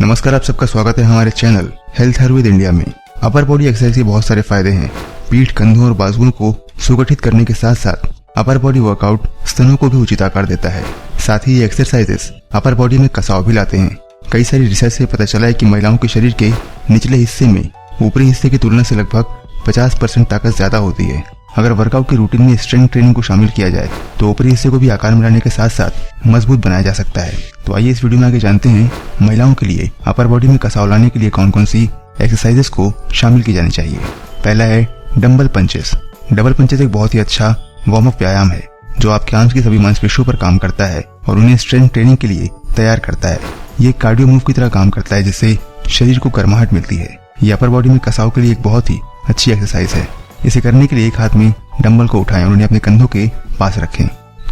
नमस्कार, आप सबका स्वागत है हमारे चैनल हेल्थ हर विद इंडिया में। अपर बॉडी एक्सरसाइज के बहुत सारे फायदे हैं। पीठ, कंधों और बाजुओं को सुगठित करने के साथ साथ अपर बॉडी वर्कआउट स्तनों को भी उचित आकार देता है। साथ ही ये एक्सरसाइजेस अपर बॉडी में कसाव भी लाते हैं। कई सारी रिसर्च से पता चला है कि महिलाओं के शरीर के निचले हिस्से में ऊपरी हिस्से की तुलना से लगभग 50% ताकत ज्यादा होती है। अगर वर्कआउट की रूटीन में स्ट्रेंथ ट्रेनिंग को शामिल किया जाए तो ऊपरी हिस्से को भी आकार में लाने के साथ साथ मजबूत बनाया जा सकता है। तो आइए इस वीडियो में आगे जानते हैं महिलाओं के लिए अपर बॉडी में कसाव लाने के लिए कौन कौन सी एक्सरसाइजेस को शामिल की जानी चाहिए। पहला है डंबल पंचेस। डबल पंचेस एक बहुत ही अच्छा वार्म अप व्यायाम है जो आपके आर्म्स की सभी मांसपेशियों पर काम करता है और उन्हें स्ट्रेंथ ट्रेनिंग के लिए तैयार करता है। ये कार्डियो मूव की तरह काम करता है जिससे शरीर को गर्माहट मिलती है। ये अपर बॉडी में कसाव के लिए एक बहुत ही अच्छी एक्सरसाइज है। इसे करने के लिए एक हाथ में डंबल को उठाएं और उन्हें अपने कंधों के पास रखें।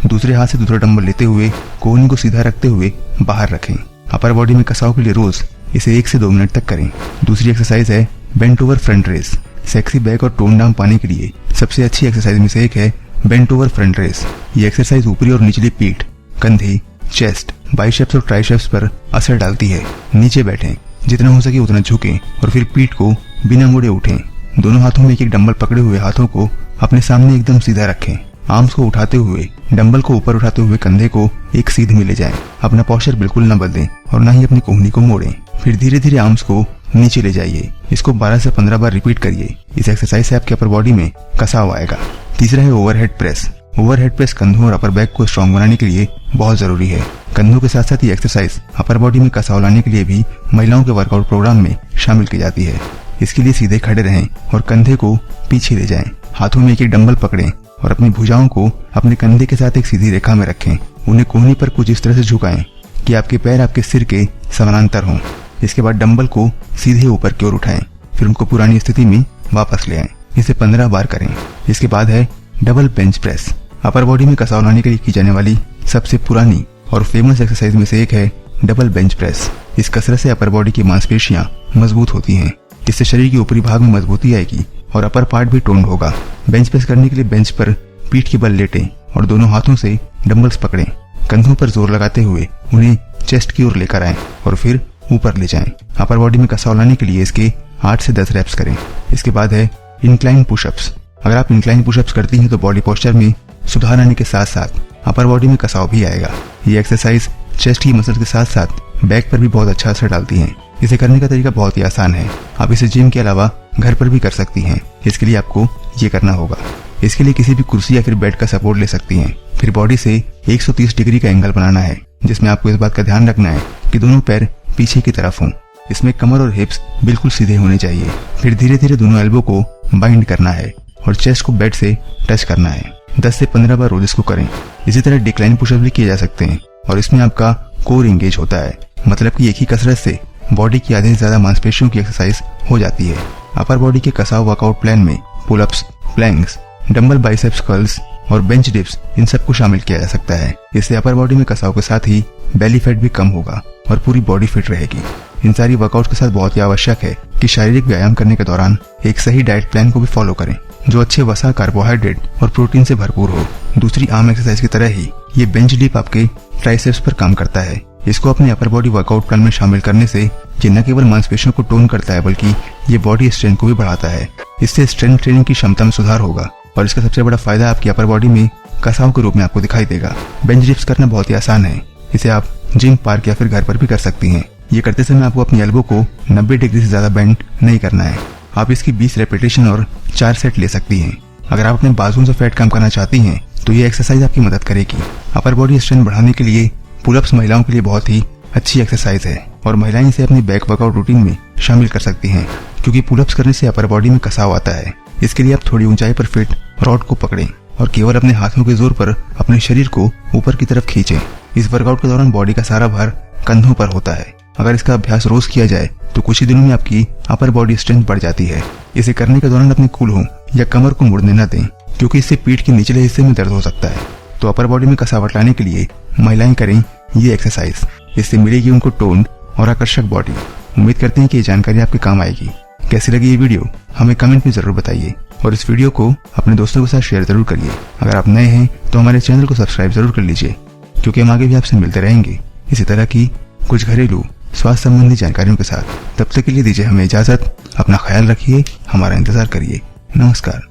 दूसरे हाथ से दूसरा डंबल लेते हुए कोहनी को सीधा रखते हुए बाहर रखें। अपर बॉडी में कसाव के लिए रोज इसे 1 से 2 मिनट तक करें। दूसरी एक्सरसाइज है bent over front race. Sexy back और टोन डाउन पाने के लिए सबसे अच्छी एक्सरसाइज में से एक है बेंट ओवर फ्रंट रेस। ये एक्सरसाइज ऊपरी और निचली पीठ, कंधे, चेस्ट, बाइसेप्स और ट्राइसेप्स पर असर डालती है। नीचे बैठें, जितना हो सके उतना झुकें और फिर पीठ को बिना मुड़े उठें। दोनों हाथों में एक डंबल पकड़े हुए हाथों को अपने सामने एकदम सीधा रखें। आर्म्स को उठाते हुए डंबल को ऊपर उठाते हुए कंधे को एक सीध में ले जाएं। अपना पोस्चर बिल्कुल न बदलें और न ही अपनी कोहनी को मोड़ें। फिर धीरे धीरे आर्म्स को नीचे ले जाइए। इसको 12 से 15 बार रिपीट करिए। इस एक्सरसाइज से आपके अपर बॉडी में कसाव आएगा। तीसरा है ओवरहेड प्रेस। ओवरहेड प्रेस कंधों और अपर बैक को स्ट्रॉन्ग बनाने के लिए बहुत जरूरी है। कंधों के साथ साथ ये एक्सरसाइज अपर बॉडी में कसाव लाने के लिए भी महिलाओं के वर्कआउट प्रोग्राम में शामिल की जाती है। इसके लिए सीधे खड़े रहें और कंधे को पीछे ले जाएं। हाथों में एक एक डंबल पकड़ें और अपनी भुजाओं को अपने कंधे के साथ एक सीधी रेखा में रखें। उन्हें कोहनी पर कुछ इस तरह से झुकाएं कि आपके पैर आपके सिर के समानांतर हों। इसके बाद डंबल को सीधे ऊपर की ओर उठाएं, फिर उनको पुरानी स्थिति में वापस ले आएं। इसे 15 बार करें। इसके बाद है double bench press. Upper body में कसाव लाने के लिए की जाने वाली सबसे पुरानी और फेमस एक्सरसाइज में से एक है डबल बेंच प्रेस। इस कसरत से अपर बॉडी की मांसपेशियां मजबूत होती हैं। इससे शरीर के ऊपरी भाग में मजबूती आएगी और अपर पार्ट भी टोन्ड होगा। बेंच प्रेस करने के लिए बेंच पर पीठ के बल लेटें और दोनों हाथों से डंबल्स पकड़ें। कंधों पर जोर लगाते हुए उन्हें चेस्ट की ओर लेकर आएं और फिर ऊपर ले जाएं। अपर बॉडी में कसाव लाने के लिए इसके 8 से 10 रेप्स करें। इसके बाद है इंक्लाइन पुशअप्स। अगर आप इंक्लाइन पुशअप्स करती हैं तो बॉडी पोस्चर में सुधार आने के साथ साथ अपर बॉडी में कसाव भी आएगा। ये एक्सरसाइज चेस्ट की मसल्स के साथ साथ बैक पर भी बहुत अच्छा असर डालती है। इसे करने का तरीका बहुत ही आसान है। आप इसे जिम के अलावा घर पर भी कर सकती हैं। इसके लिए आपको ये करना होगा। इसके लिए किसी भी कुर्सी या फिर बेड का सपोर्ट ले सकती हैं। फिर बॉडी से 130 डिग्री का एंगल बनाना है जिसमें आपको इस बात का ध्यान रखना है कि दोनों पैर पीछे की तरफ हों। इसमें कमर और हिप्स बिल्कुल सीधे होने चाहिए। फिर धीरे धीरे दोनों एल्बो को बाइंड करना है और चेस्ट को बेड से टच करना है। 10 से 15 बार रोज इसको करें। इसी तरह डिक्लाइन पुशअप भी किए जा सकते हैं और इसमें आपका कोर एंगेज होता है। मतलब कि एक ही कसरत से बॉडी की आधे से ज्यादा मांसपेशियों की एक्सरसाइज हो जाती है। अपर बॉडी के कसाव वर्कआउट प्लान में pullups, planks, dumbbell biceps curls और बेंच डिप्स इन सबको शामिल किया जा सकता है। इससे अपर बॉडी में कसाव के साथ ही बेली फैट भी कम होगा और पूरी बॉडी फिट रहेगी। इन सारी वर्कआउट के साथ बहुत ही आवश्यक है कि शारीरिक व्यायाम करने के दौरान एक सही डाइट प्लान को भी फॉलो करें जो अच्छे वसा, कार्बोहाइड्रेट और प्रोटीन से भरपूर हो। दूसरी आम एक्सरसाइज की तरह ही ये बेंच डिप आपके ट्राइसेप्स पर काम करता है। इसको अपने अपर बॉडी वर्कआउट प्लान में शामिल करने से ये न केवल मांसपेशियों को टोन करता है बल्कि ये बॉडी स्ट्रेंथ को भी बढ़ाता है। इससे स्ट्रेंथ ट्रेनिंग की क्षमता में सुधार होगा और इसका सबसे बड़ा फायदा आपकी अपर बॉडी में कसाव के रूप में आपको दिखाई देगा। बेंच डिप्स करना बहुत ही आसान है। इसे आप जिम, पार्क या फिर घर पर भी कर सकती हैं। ये करते समय आपको अपनी एल्बो को 90 डिग्री से ज्यादा बेंड नहीं करना है। आप इसकी 20 रेपिटेशन और 4 सेट ले सकती हैं। अगर आप अपने बाजुओं से फैट कम करना चाहती हैं तो ये एक्सरसाइज आपकी मदद करेगी। अपर बॉडी स्ट्रेंथ बढ़ाने के लिए पुलअप्स महिलाओं के लिए बहुत ही अच्छी एक्सरसाइज है और महिलाएं इसे अपनी बैक वर्कआउट रूटीन में शामिल कर सकती हैं क्योंकि पुलअप्स करने से अपर बॉडी में कसाव आता है। इसके लिए आप थोड़ी ऊंचाई पर फिट रॉड को पकड़ें और केवल अपने हाथों के जोर पर अपने शरीर को ऊपर की तरफ खींचें। इस वर्कआउट के दौरान बॉडी का सारा भार कंधों पर होता है। अगर इसका अभ्यास रोज किया जाए तो कुछ ही दिनों में आपकी अपर बॉडी स्ट्रेंथ बढ़ जाती है। इसे करने के दौरान अपने कूल्हों या कमर को मुड़ने न दें क्योंकि इससे पीठ के निचले हिस्से में दर्द हो सकता है। तो अपर बॉडी में कसावट लाने के लिए महिलाएं करें ये एक्सरसाइज। इससे मिलेगी उनको टोन्ड और आकर्षक बॉडी। उम्मीद करते हैं कि ये जानकारी आपके काम आएगी। कैसी लगी ये वीडियो हमें कमेंट में जरूर बताइए और इस वीडियो को अपने दोस्तों के साथ शेयर जरूर करिए। अगर आप नए हैं तो हमारे चैनल को सब्सक्राइब जरूर कर लीजिए क्योंकि हम आगे भी आपसे मिलते रहेंगे इसी तरह की कुछ घरेलू स्वास्थ्य संबंधी जानकारियों के साथ। तब तक के लिए दीजिए हमें इजाजत। अपना ख्याल रखिए, हमारा इंतजार करिए। नमस्कार।